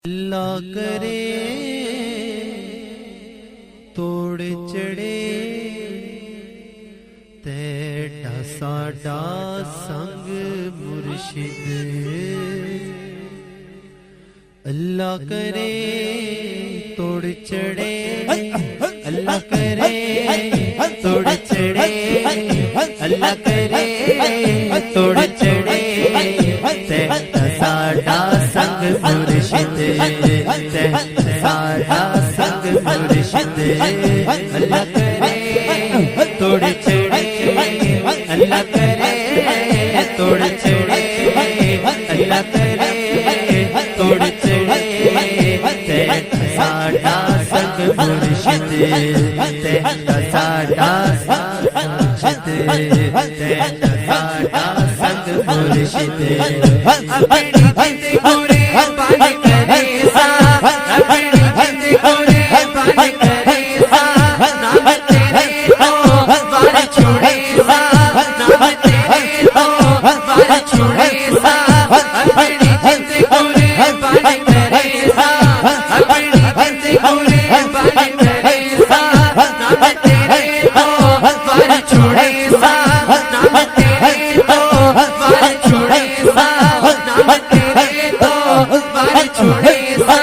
اللہ کرے توڑ چڑھے تیٹا ساڈا سنگ مرشد، اللہ کرے توڑ چڑھے، اللہ کرے توڑ چڑھے، اللہ کرے توڑ چڑھے تیٹا ساڈا سنگ مرشد، تیٹا ساڈا سنگ مرشد، اللہ کرے توڑ چڑھے، اللہ کرے توڑ چڑھے، اللہ کرے توڑ چڑھے تیٹا ساڈا سنگ مرشد، تیٹا ساڈا سنگ مرشد، تیٹا ساڈا سنگ مرشد، اپنی جند گورے بان کرے سا، اپنی جند گورے بان کرے سا، نام تیرے تو وار چھوڑے سا، نام تیرے تو وار چھوڑے سا، اپنی جند گورے بان کرے سا، اپنی جند گورے بان کرے سا، نام تیرے تو وار چھوڑے سا، نام تیرے تو وار چھوڑے سا، نام تیرے تو وار چھوڑے سا،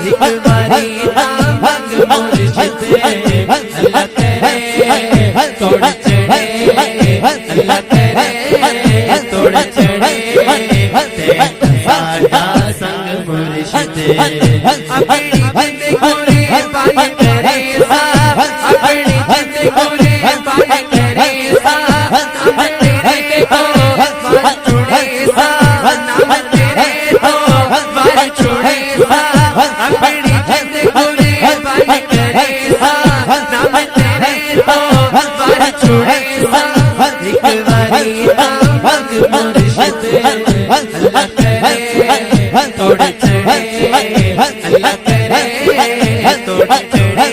ایک باری نام منگ مرشد، اللہ کرے توڑ چڑھے، اللہ کرے توڑ چڑھے تیٹا ساڈا سنگ مرشد، اپنی جند گورے بان کرے سا، اپنی جند گورے بان کرے سا، نام تیرے تو وار چھوڑے سا، نام تیرے تو وار چھوڑے سا، اپنی جند گورے بان کرے سا، نام تیرے تو وار چھوڑے سا، ایک باری نام منگ مرشد، اللہ کرے توڑ چڑھے، اللہ کرے توڑ چڑھے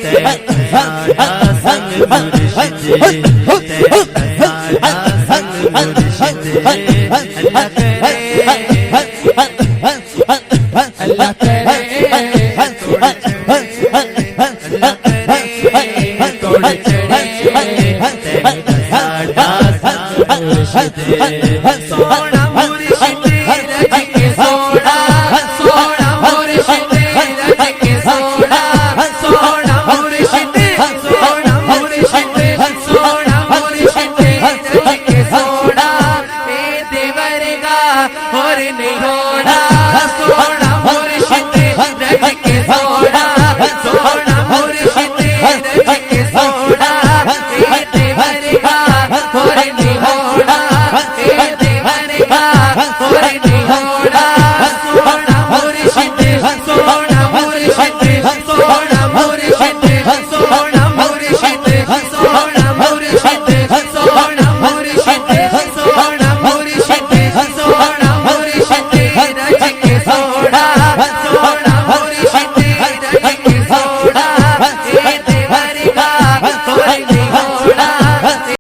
تیٹا ساڈا سنگ مرشد، تیٹا ساڈا سنگ مرشد، اللہ کرے اللہ کرے توڑ چڑھے، اللہ کرے توڑ چڑھے تیٹا ساڈا سنگ مرشد،